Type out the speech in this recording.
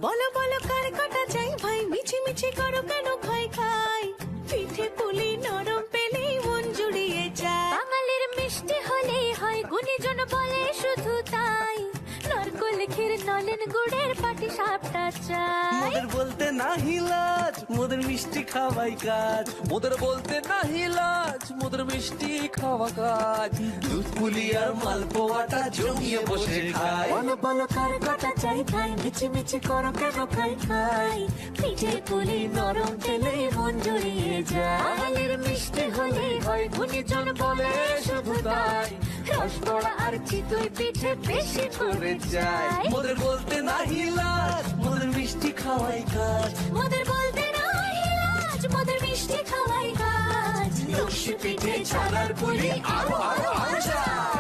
বলো বলো কার কাটা চাই ভাই, মিছি মিছি করো কেন খাই খাই, পিঠে পুলি নরম পেলেই মন জুড়িয়ে যায়। বাঙালির মিষ্টি হলেই হয়, গুণীজন বলে শুধু তাই, নরকোল ক্ষীর নলেন গুড়ের পাটি সাপটা চাই। মোদের বলতে নাহি লাজ, মোদের মিষ্টি খাওয়াই কাজ। মোদের বলতে নাহি লাজ, মোদের মিষ্টি খাওয়া কাজ। দুধ পুলি আর মালপোয়াটা জমিয়ে বসে খায়। বলো বলো কার কাটা চাই ভাই, মিছি মিছি করো কেন খাই খাই, পিঠে পুলি নরম পেলেই মন জুড়িয়ে যায়। বাঙালির মিষ্টি হলেই হয়, গুণীজন বলে শুধু তাই, রসগোল্লা আর চিতই পিঠে বেশি করে চাই। মোদের বলতে নাহি লাজ, মোদের মিষ্টি খাওয়াই কাজ। মোদের বলতে নাই লাজ, মোদের মিষ্টি খাওয়াই কাজ। লক্ষ্মী পিঠে ছানার পুলি আরো আরো আরো চাই।